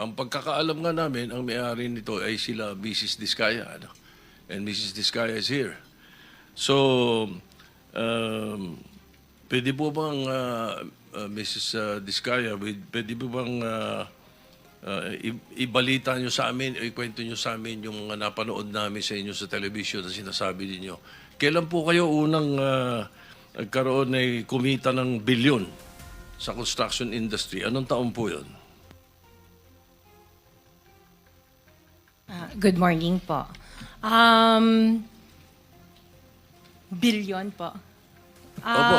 ang pagkakaalam nga namin, ang may-ari nito ay sila Mrs. Diskaya. Ano? And Mrs. Diskaya is here. So, pwede po bang, Mrs. Diskaya, pwede po bang ibalita nyo sa amin, o ikwento nyo sa amin yung napanood namin sa inyo sa television na sinasabi ninyo. Kailan po kayo unang nagkaroon ay kumita ng bilyon sa construction industry? Anong taon po yun? Good morning po. Billion po. Opo,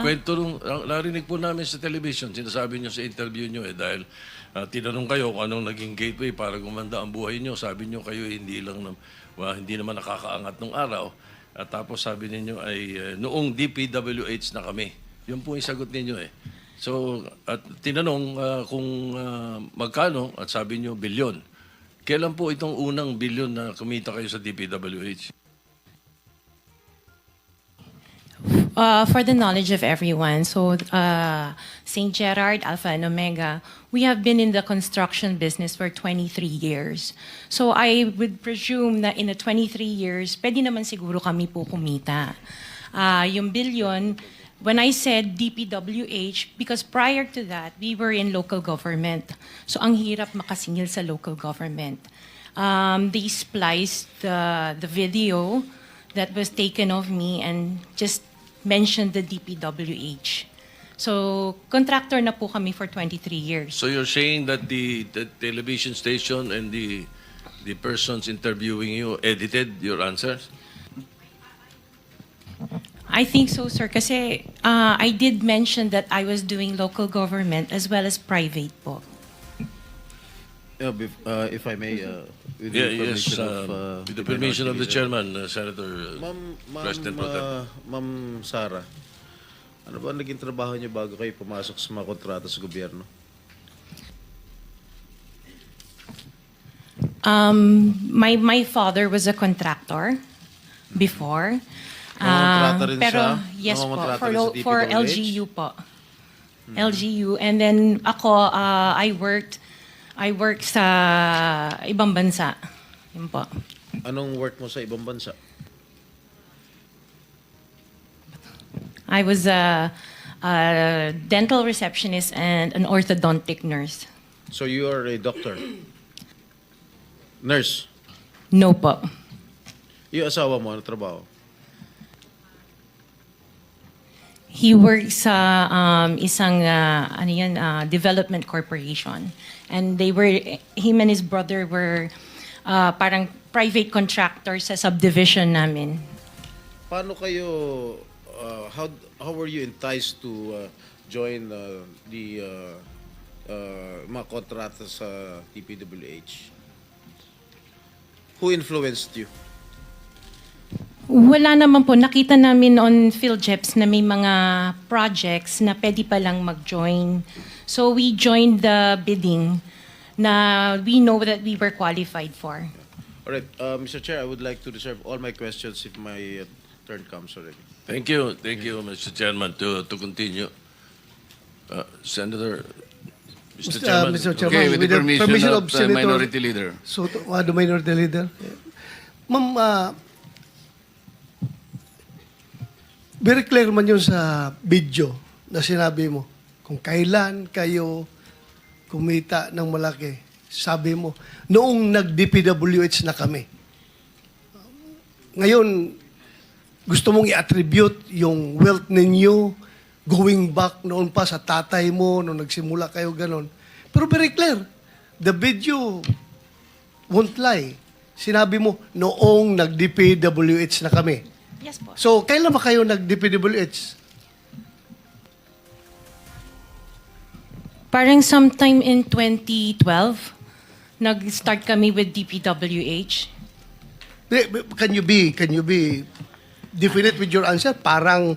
kwento nung, narinig po namin sa television, sinasabi nyo sa interview nyo dahil tinanong kayo kung anong naging gateway para gumanda ang buhay nyo. Sabi nyo kayo hindi naman nakakaangat nung araw. At tapos sabi ninyo ay noong DPWH na kami. Yun po yung sagot ninyo eh. So, at tinanong kung magkano at sabi nyo bilyon. Kailan po itong unang bilyon na kumita kayo sa DPWH? For the knowledge of everyone, so St. Gerard, Alpha and Omega, we have been in the construction business for 23 years. So I would presume na in the 23 years, pwede naman siguro kami po kumita. Yung billion, when I said DPWH, because prior to that, we were in local government. So ang hirap makasingil sa local government. They spliced the video that was taken of me and just mentioned the DPWH. So, contractor na po kami for 23 years. So you're saying that the television station and the persons interviewing you edited your answers? I think so, sir, kasi I did mention that I was doing local government as well as private po. If I may, with Yeah, the yes. permission of With the permission of the Minority chairman, Senator President Pro Tem. Ma'am Sara, ano ba ang naging trabaho niyo bago kayo pumasok sa mga kontrata sa gobyerno? My father was a contractor before. Nangongontrata rin pero siya? yes po, Nangongontrata for, rin sa for DPWH? LGU po. LGU. And then ako, I worked sa ibang bansa. Yun po. Anong work mo sa ibang bansa? I was a dental receptionist and an orthodontic nurse. So you are a doctor? Nurse? No po. Yung asawa mo, ano trabaho? He works sa isang development corporation. And him and his brother were parang private contractors sa subdivision namin. Paano kayo, how were you enticed to join the mga kontrata sa DPWH? Who influenced you? Wala naman po. Nakita namin on PhilJeps na may mga projects na pwede palang mag-join. So we joined the bidding na we know that we were qualified for. All right, Mr. Chair, I would like to reserve all my questions if my turn comes already. Thank you, Mr. Chairman, to continue. Senator, Mr. Chairman. Mr. Chairman, Okay, with the permission of the Senator Minority Leader. Soto, the Minority Leader. Ma'am, very clear man yun sa video na sinabi mo. Kung kailan kayo kumita ng malaki, sabi mo, noong nag-DPWH na kami. Ngayon, gusto mong i-attribute yung wealth ninyo going back noon pa sa tatay mo, noong nagsimula kayo ganon. Pero very clear, the video won't lie. Sinabi mo, noong nag-DPWH na kami. Yes po. So, kailan ba kayo nag-DPWH? Parang sometime in 2012, nag-start kami with DPWH. Can you be definite with your answer? Parang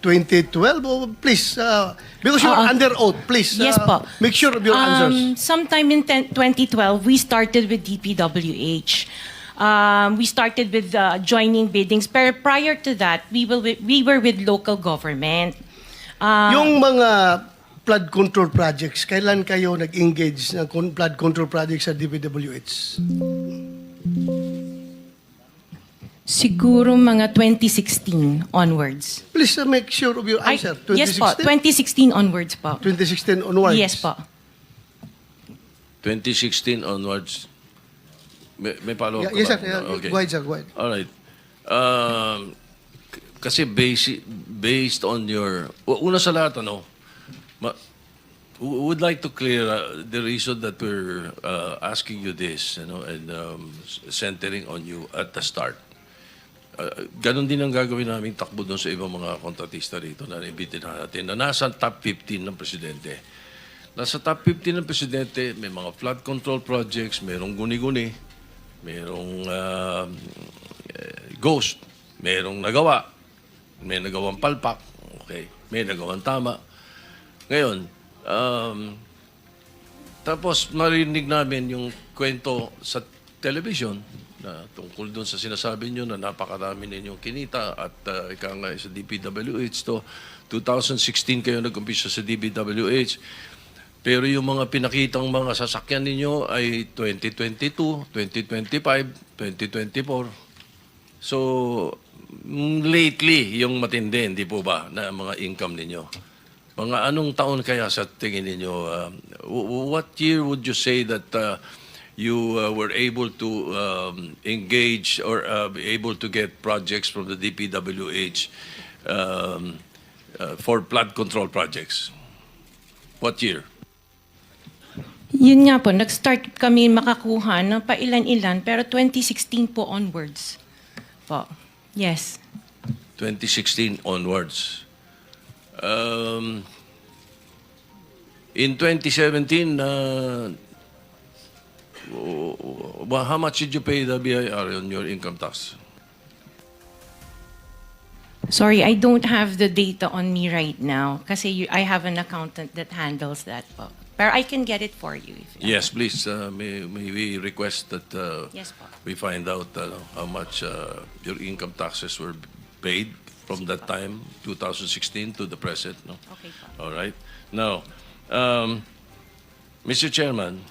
2012? Oh, please, because you are under oath, please. Yes po. Make sure of your answers. Sometime in 2012, we started with DPWH. We started with joining biddings. Pero prior to that, we were with local government. Yung mga flood control projects, kailan kayo nag-engage ng flood control projects sa DPWH? Siguro mga 2016 onwards. Please make sure of your answer. Yes po, 2016 onwards po. 2016 onwards? Yes po. 2016 onwards. May follow-up Yes, ka sir. ba? Okay. Go ahead, sir. Go ahead. All right. Kasi based on your... Una sa lahat, would like to clear the reason that we're asking you this, and centering on you at the start. Ganon din ang gagawin namin takbo doon sa ibang mga kontratista rito na naibitin natin na nasa top 15 ng presidente. Nasa top 15 ng presidente, may mga flood control projects, merong guni-guni, merong ghost, merong nagawa, may nagawang palpak, okay, may nagawang tama. Ngayon, tapos marinig namin yung kwento sa television na tungkol doon sa sinasabi nyo na napakarami ninyong kinita at ika nga sa DPWH to 2016 kayo nag-umpisa sa DPWH. Pero yung mga pinakitang mga sasakyan ninyo ay 2022, 2025, 2024. So, lately, yung matindi, hindi po ba, na mga income ninyo? Mga anong taon kaya sa tingin ninyo? What year would you say that you were able to engage or be able to get projects from the DPWH for flood control projects? What year? Yun nga po, nag-start kami makakuha ng pailan-ilan, pero 2016 po onwards. Po. Yes. 2016 onwards. In 2017, how much did you pay the BIR on your income tax? Sorry, I don't have the data on me right now kasi I have an accountant that handles that po. Pero I can get it for you. Yes, please. May we request that Yes po. we find out how much your income taxes were paid from that time, 2016 to the present. No? Okay po. All right. Now, Mr. Chairman,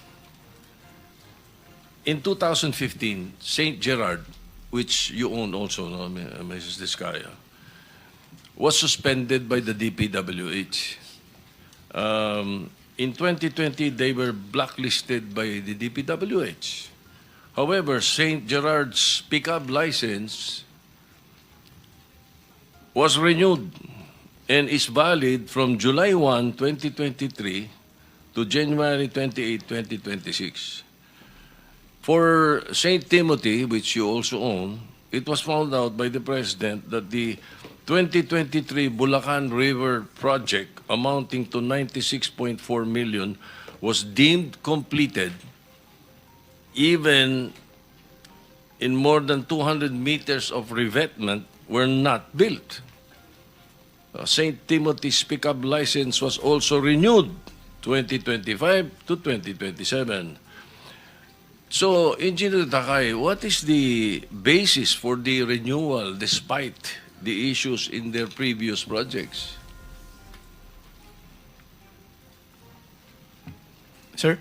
in 2015, St. Gerard, which you own also, no, Mrs. Discaya, was suspended by the DPWH. In 2020, they were blacklisted by the DPWH. However, St. Gerard's pickup license was renewed and is valid from July 1, 2023 to January 28, 2026. For St. Timothy, which you also own, it was found out by the President that the 2023 Bulacan River project amounting to 96.4 million was deemed completed even in more than 200 meters of revetment were not built. St. Timothy's pickup license was also renewed 2025 to 2027. So, Engineer Takay, what is the basis for the renewal despite the issues in their previous projects? Sir?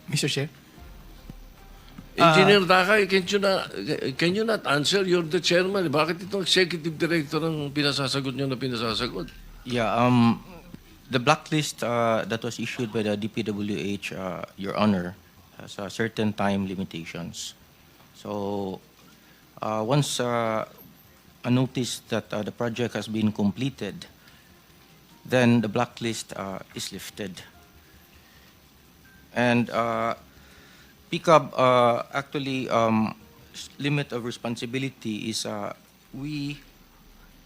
Mr. Chair? Engineer Takay, can you not answer? You're the chairman. Bakit itong executive director ang pinasasagot nyo na pinasasagot? Yeah, the blacklist that was issued by the DPWH, Your Honor, has certain time limitations. So, once a notice that the project has been completed, then the blacklist is lifted. And PICAB actually limit of responsibility is we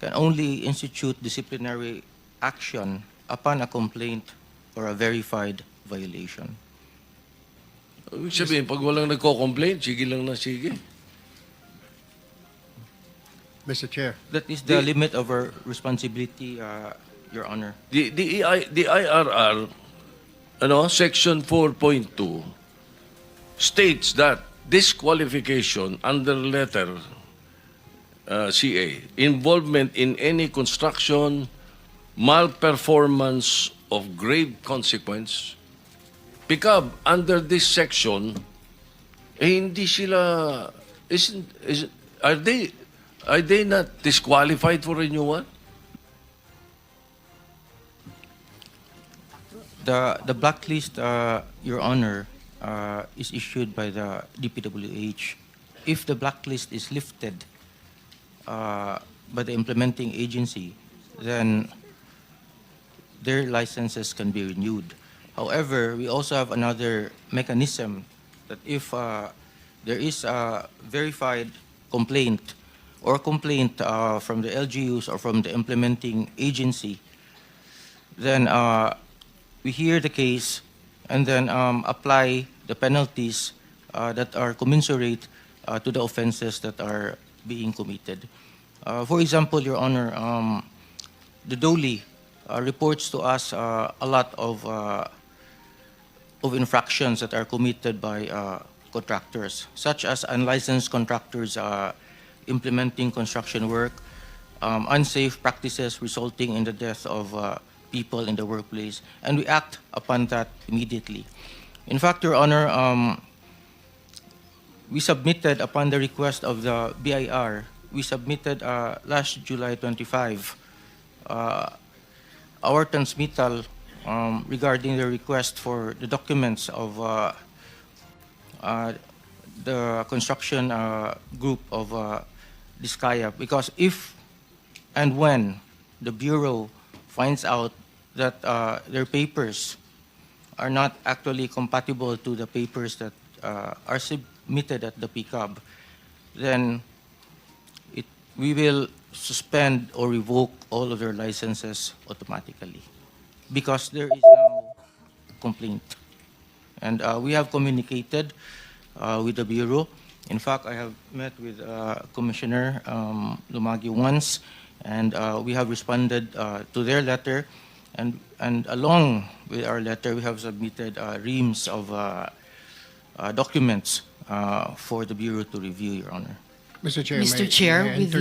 can only institute disciplinary action upon a complaint or a verified violation. Ibig sabihin, pag walang nagko-complain, sige lang na sige. Mr. Chair. That is the limit of our responsibility, Your Honor. The IRR, Section 4.2, states that disqualification under letter CA, involvement in any construction, malperformance, of grave consequence, pickup under this section, hindi sila, are they not disqualified for renewal? The blacklist, Your Honor, is issued by the DPWH. If the blacklist is lifted by the implementing agency, then their licenses can be renewed. However, we also have another mechanism that if there is a verified complaint or complaint from the LGUs or from the implementing agency, then we hear the case and then apply the penalties that are commensurate to the offenses that are being committed. For example, Your Honor, the DOLE reports to us a lot of infractions that are committed by contractors, such as unlicensed contractors implementing construction work, unsafe practices resulting in the death of people in the workplace, and we act upon that immediately. In fact, Your Honor, we submitted, upon the request of the BIR, we submitted last July 25 our transmittal regarding the request for the documents of the construction group of Diskaya, because if and when the Bureau finds out that their papers are not actually compatible to the papers that are submitted at the PCAB, then we will suspend or revoke all of their licenses automatically because there is no complaint. And we have communicated with the Bureau. In fact, I have met with Commissioner Lumagi once, and we have responded to their letter. And along with our letter, we have submitted reams of documents for the Bureau to review, Your Honor. Mr. Chair, Mr. may Chair, I with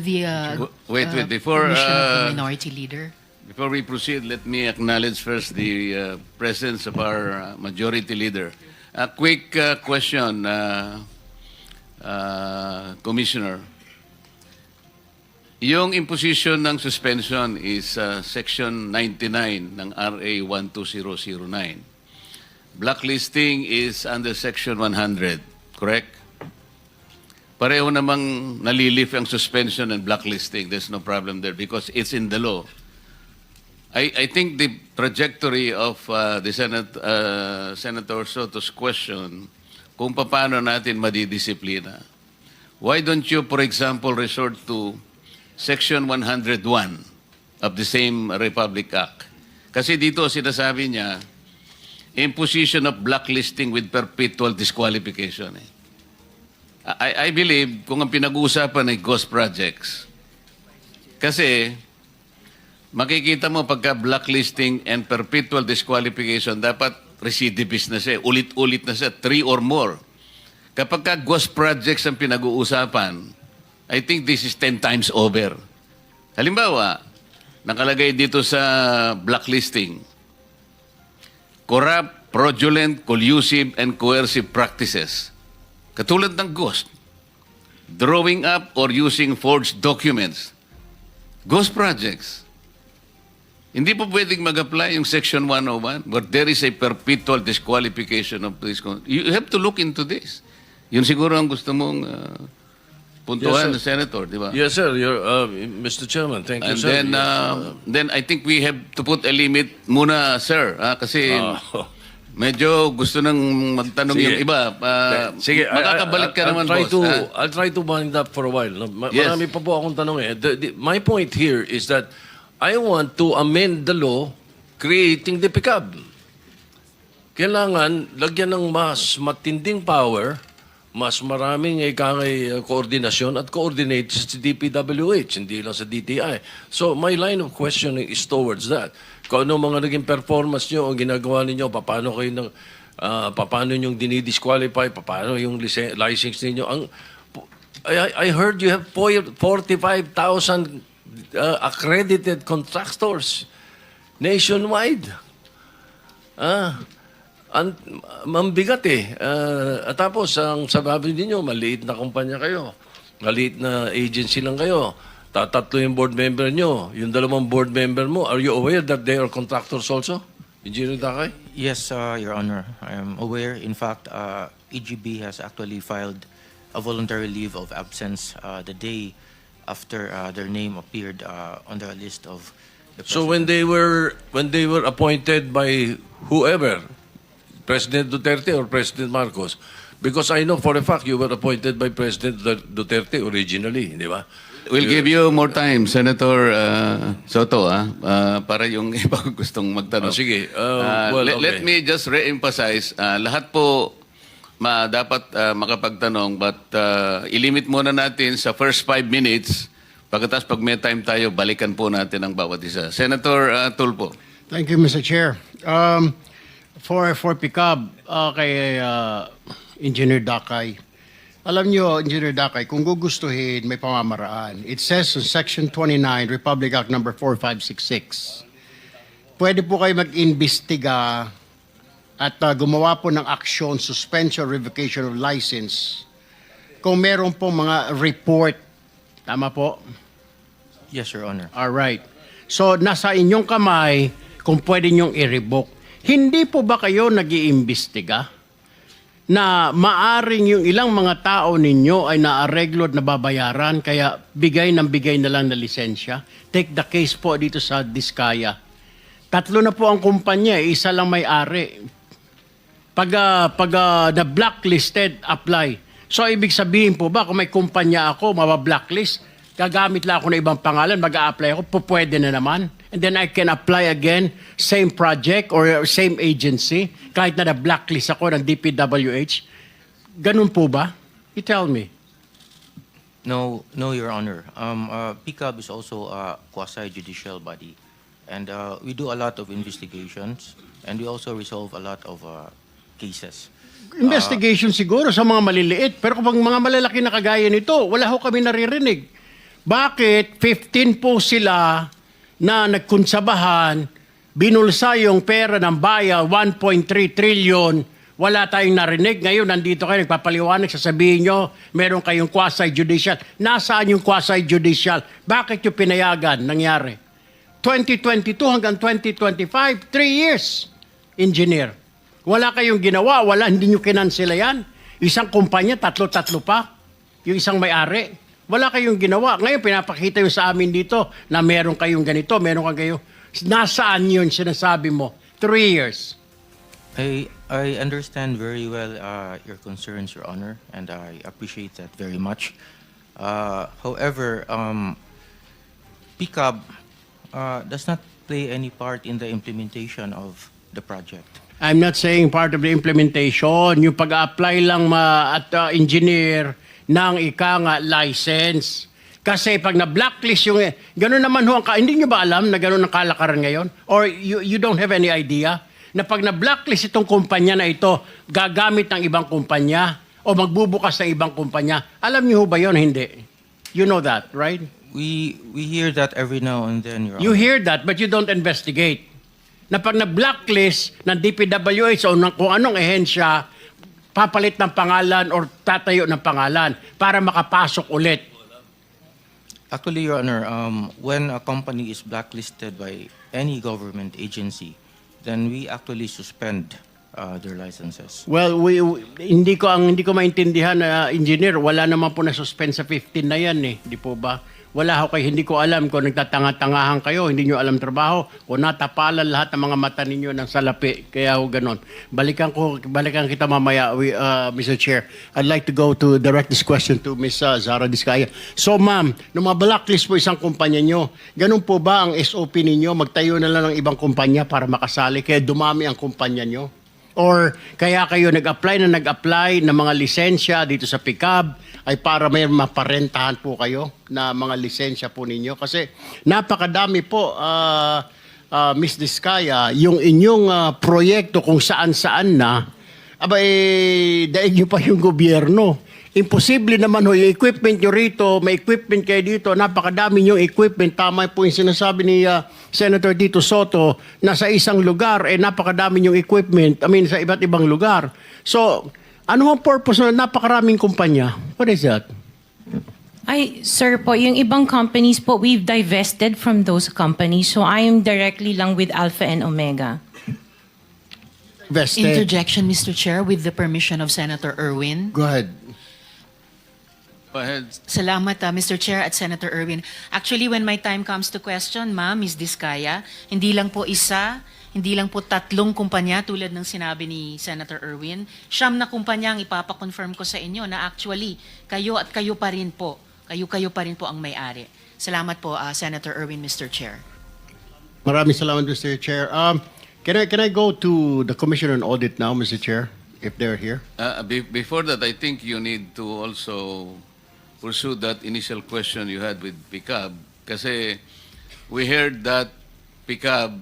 the Wait, before permission of the Minority Leader. before we proceed, let me acknowledge first the presence of our Majority Leader. A quick question, Commissioner. Yung imposition ng suspension is Section 99 ng RA 12009. Blacklisting is under Section 100, correct? Pareho namang nalilift ang suspension and blacklisting. There's no problem there because it's in the law. I think the trajectory of the Senator Soto's question, kung paano natin madidisiplina. Why don't you, for example, resort to Section 101 of the same Republic Act? Kasi dito sinasabi niya, imposition of blacklisting with perpetual disqualification. I believe kung ang pinag-uusapan ay ghost projects, kasi makikita mo pagka blacklisting and perpetual disqualification, dapat recidivist na siya, ulit-ulit na siya, 3 or more. Kapag ka ghost projects ang pinag-uusapan, I think this is 10 times over. Halimbawa, nakalagay dito sa blacklisting, corrupt, fraudulent, collusive, and coercive practices. Katulad ng ghost, drawing up or using forged documents. Ghost projects. Hindi po pwedeng mag-apply yung Section 101, but there is a perpetual disqualification of this. You have to look into this. Yun siguro ang gusto mong puntuhan, Yes, sir. Senator, di ba? Yes, sir. Mr. Chairman, thank you, And sir. then I think we have to put a limit muna, sir. Kasi medyo gusto nang magtanong Sige. yung iba. Sige, Makakabalik ka naman, boss. I'll try to wind up for a while. No? Yes. Marami pa po akong tanong eh. My point here is that I want to amend the law creating the PCAB. Kailangan lagyan ng mas matinding power, mas maraming koordinasyon at coordinate sa DPWH, hindi lang sa DTI. So my line of questioning is towards that. Kung ano mga naging performance nyo, ang ginagawa ninyo, paano yung dinidisqualify, paano yung license ninyo. I heard you have 45,000 accredited contractors. nationwide. Mambigat eh. At tapos, ang sababi ninyo, maliit na kumpanya kayo. Maliit na agency lang kayo. Tatatlo yung board member nyo. Yung dalawang board member mo, are you aware that they are contractors also? Engineer Dakay? Yes, Your Honor. I am aware. In fact, EGB has actually filed a voluntary leave of absence the day after their name appeared on the list of the So president. when they were appointed by whoever, President Duterte or President Marcos, because I know for a fact you were appointed by President Duterte originally, di ba? We'll give you more time, Senator Soto, para yung iba gustong magtanong. Sige. Let me just re-emphasize, lahat po dapat makapagtanong, but ilimit muna natin sa first 5 minutes. Pagkatapos pag may time tayo, balikan po natin ang bawat isa. Senator Tulfo. Thank you, Mr. Chair. For PICAB, kay Engineer Dakay, alam nyo, Engineer Dakay, kung gugustuhin, may pamamaraan. It says in Section 29, Republic Act number 4566, pwede po kayo mag-imbestiga at gumawa po ng aksyon, suspension, revocation of license, kung meron po mga report. Tama po? Yes, Your Honor. Alright. So, nasa inyong kamay kung pwede nyong i-revoke. Hindi po ba kayo nag-iimbestiga na maaring yung ilang mga tao ninyo ay naareglo at nababayaran kaya bigay na lang na lisensya? Take the case po dito sa Diskaya. 3 na po ang kumpanya, isa lang may-ari. Pag na blacklisted, apply. So, ibig sabihin po ba, kung may kumpanya ako, mabablacklist, gagamit lang ako ng ibang pangalan, mag-a-apply ako, pwede na naman. And then I can apply again, same project or same agency, kahit na na-blacklist ako ng DPWH. Ganun po ba? You tell me. No, Your Honor. PICAB is also a quasi-judicial body. And we do a lot of investigations, and we also resolve a lot of cases. Investigation siguro sa mga maliliit, pero kung mga malalaki na kagaya nito, wala ho kami naririnig. Bakit 15 po sila na nagkunsabahan, binulsa yung pera ng bayan, 1.3 trillion, wala tayong narinig. Ngayon, nandito kayo, nagpapaliwanag, sasabihin nyo, meron kayong quasi-judicial. Nasaan yung quasi-judicial? Bakit yung pinayagan nangyari? 2022 hanggang 2025, 3 years, engineer. Wala kayong ginawa, hindi nyo kinansela yan. Isang kumpanya, tatlo pa. Yung isang may-ari. Wala kayong ginawa. Ngayon, pinapakita yung sa amin dito na meron kayong ganito, meron kayong nasaan yun sinasabi mo? 3 years. I understand very well your concerns, Your Honor, and I appreciate that very much. However, PICAB does not play any part in the implementation of the project. I'm not saying part of the implementation. Yung pag-apply lang at engineer ng license. Kasi pag na-blacklist yung... Ganun naman ho, hindi nyo ba alam na ganun ang kalakaran ngayon? Or you don't have any idea na pag na-blacklist itong kumpanya na ito, gagamit ng ibang kumpanya o magbubukas ng ibang kumpanya. Alam nyo ho ba yun? Hindi. You know that, right? We hear that every now and then, Your You Honor. hear that, but you don't investigate. Na pag na-blacklist ng DPWH o ng kung anong ehensya, papalit ng pangalan or tatayo ng pangalan para makapasok ulit. Actually, Your Honor, when a company is blacklisted by any government agency, then we actually suspend their licenses. Well, hindi ko maintindihan na engineer, wala naman po na suspend sa 15 na yan eh, di po ba? Wala ho kayo, hindi ko alam kung nagtatanga-tangahan kayo, hindi nyo alam trabaho, o natapalan lahat ng mga mata ninyo ng salapi. Kaya ho ganon. Balikan kita mamaya, Mr. Chair. I'd like to go to direct this question to Ms. Zara Diskaya. So ma'am, nung ma-blacklist po isang kumpanya nyo, ganun po ba ang SOP ninyo? Magtayo na lang ng ibang kumpanya para makasali, kaya dumami ang kumpanya nyo? Or kaya kayo nag-apply ng mga lisensya dito sa PICAB ay para may maparentahan po kayo na mga lisensya po ninyo? Kasi napakadami po, Ms. Diskaya, yung inyong proyekto kung saan-saan na, daig nyo pa yung gobyerno. Imposible naman ho, yung equipment nyo rito, may equipment kayo dito, napakadami yung equipment. Tama po yung sinasabi ni Senator Tito Soto na sa isang lugar, napakadami yung equipment, sa iba't ibang lugar. So, ano ang purpose na napakaraming kumpanya? What is that? Ay, sir po, yung ibang companies po, we've divested from those companies. So I am directly lang with Alpha and Omega. Vested. Interjection, Mr. Chair, with the permission of Senator Erwin. Go ahead. Go ahead. Salamat, Mr. Chair at Senator Erwin. Actually, when my time comes to question, ma'am, Ms. Diskaya, hindi lang po isa, hindi lang po 3 kumpanya tulad ng sinabi ni Senator Erwin. 9 na kumpanya ang ipapakonfirm ko sa inyo na actually, kayo at kayo pa rin po. Kayo pa rin po ang may-ari. Salamat po, Senator Erwin, Mr. Chair. Maraming salamat, Mr. Chair. Can I go to the Commission on Audit now, Mr. Chair, if they're here? Before that, I think you need to also pursue that initial question you had with PICAB. Kasi we heard that PICAB,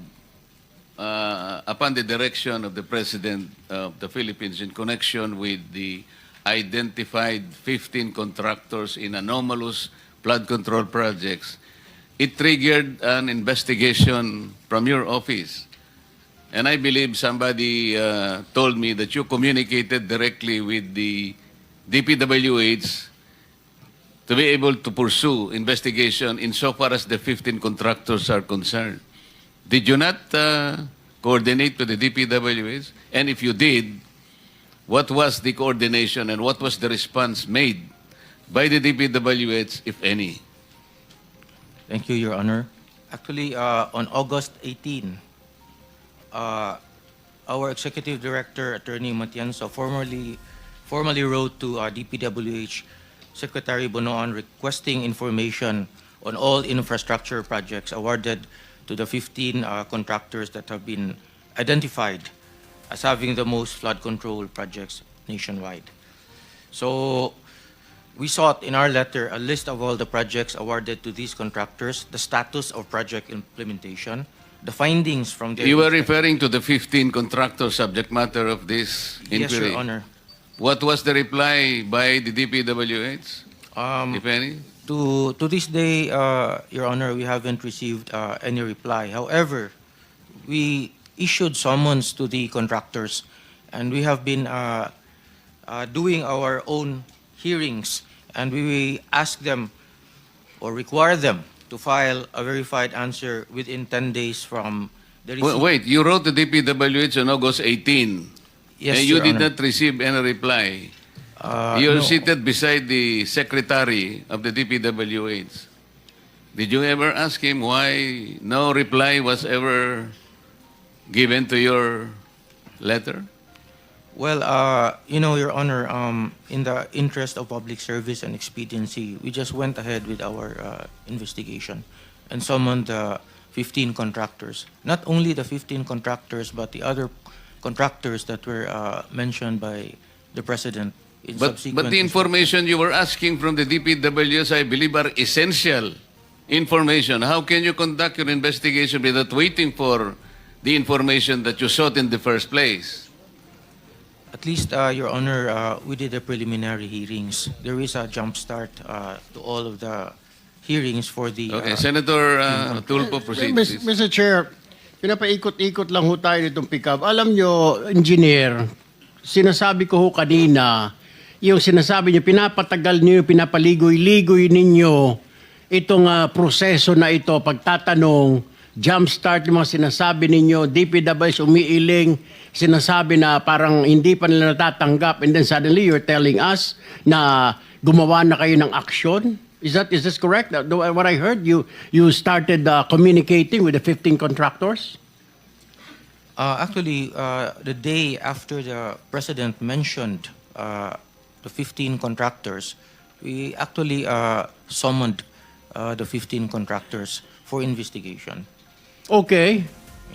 upon the direction of the President of the Philippines in connection with the identified 15 contractors in anomalous flood control projects, it triggered an investigation from your office. And I believe somebody told me that you communicated directly with the DPWH to be able to pursue investigation insofar as the 15 contractors are concerned. Did you not coordinate with the DPWH? And if you did, what was the coordination and what was the response made by the DPWH, if any? Thank you, Your Honor. Actually, on August 18, our Executive Director, Attorney Matienzo, formally wrote to DPWH Secretary Bonoan requesting information on all infrastructure projects awarded to the 15 contractors that have been identified as having the most flood control projects nationwide. So we sought in our letter a list of all the projects awarded to these contractors, the status of project implementation, the findings from their... You were referring to the 15 contractor subject matter of this inquiry? Yes, Your Honor. What was the reply by the DPWH, if any? To this day, Your Honor, we haven't received any reply. However, we issued summons to the contractors, and we have been doing our own hearings, and we ask them or require them to file a verified answer within 10 days from the receipt. Wait, you wrote the DPWH on August 18, Yes, and you Your did Honor. not receive any reply. You're No. seated beside the secretary of the DPWH. Did you ever ask him why no reply was ever given to your letter? Well, Your Honor, in the interest of public service and expediency, we just went ahead with our investigation and summoned the 15 contractors. Not only the 15 contractors, but the other contractors that were mentioned by the President in But subsequent... the information you were asking from the DPWS, I believe, are essential information. How can you conduct your investigation without waiting for the information that you sought in the first place? At least, Your Honor, we did the preliminary hearings. There is a jump start to all of the hearings for the... Okay, Senator Tulfo, proceed, please. Mr. Chair, pinapaikot-ikot lang ho tayo nitong pick-up. Alam nyo, engineer, sinasabi ko ho kanina, yung sinasabi nyo, pinapatagal nyo, pinapaligoy-ligoy ninyo itong proseso na ito, pagtatanong, jumpstart yung mga sinasabi ninyo, DPWH umiiling, sinasabi na parang hindi pa nila natatanggap, and then suddenly you're telling us na gumawa na kayo ng aksyon? Is this correct? What I heard, you started communicating with the 15 contractors? Actually, the day after the President mentioned the 15 contractors, we actually summoned the 15 contractors for investigation. Okay.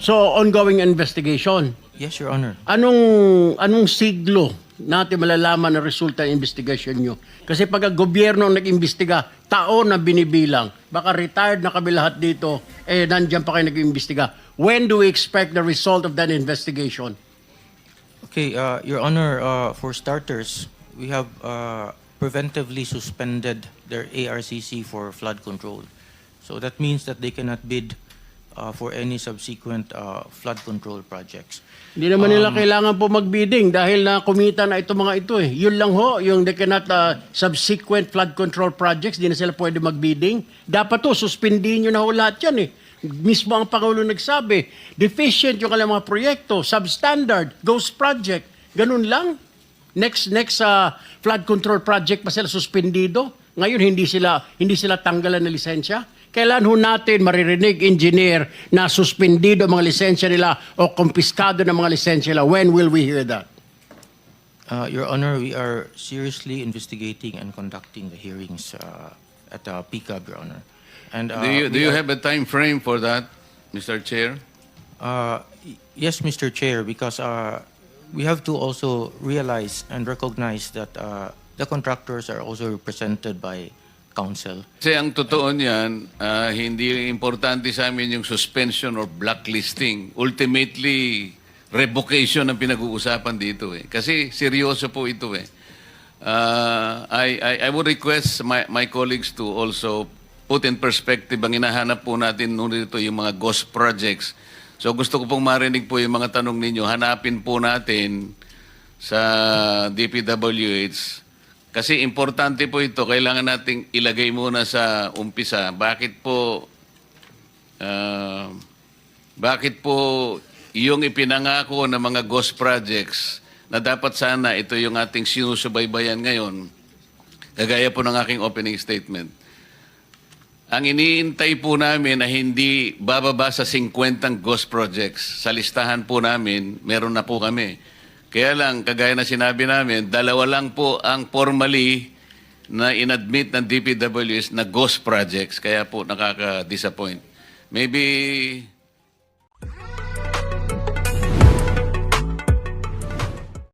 So, ongoing investigation. Yes, Your Honor. Anong siglo natin malalaman ang resulta ng investigation nyo? Kasi pag ang gobyerno ang nag-imbestiga, taon na binibilang. Baka retired na kami lahat dito, nandiyan pa kayo nag-imbestiga. When do we expect the result of that investigation? Okay, Your Honor, for starters, we have preventively suspended their ARCC for flood control. So that means that they cannot bid for any subsequent flood control projects. Hindi naman nila kailangan po magbidding dahil na kumita na itong mga ito eh. Yun lang ho, yung they cannot subsequent flood control projects, di na sila pwede magbidding. Dapat to, suspindihin nyo na ho lahat yan eh. Mismo ang Pangulo nagsabi, deficient yung kanilang mga proyekto, substandard, ghost project. Ganun lang. Next flood control project pa sila suspendido. Ngayon hindi sila tanggalan ng lisensya. Kailan ho natin maririnig, engineer, na suspendido ang mga lisensya nila o kumpiskado ng mga lisensya nila? When will we hear that? Your Honor, we are seriously investigating and conducting the hearings at PCAB, Your Honor. And Do you have a time frame for that, Mr. Chair? Yes, Mr. Chair, because we have to also realize and recognize that the contractors are also represented by counsel. Kasi ang totoo niyan, hindi importante sa amin yung suspension or blacklisting. Ultimately, revocation ang pinag-uusapan dito eh. Kasi seryoso po ito eh. I would request my colleagues to also put in perspective ang hinahanap po natin nito yung mga ghost projects. So gusto ko pong marinig po yung mga tanong ninyo. Hanapin po natin sa DPWH. Kasi importante po ito, kailangan nating ilagay muna sa umpisa. Bakit po yung ipinangako ng mga ghost projects na dapat sana ito yung ating sinusubaybayan ngayon, kagaya po ng aking opening statement. Ang iniintay po namin na hindi bababa sa 50 ghost projects. Sa listahan po namin, meron na po kami. Kaya lang, kagaya na sinabi namin, 2 lang po ang formally na inadmit ng DPWS na ghost projects. Kaya po nakaka-disappoint. Maybe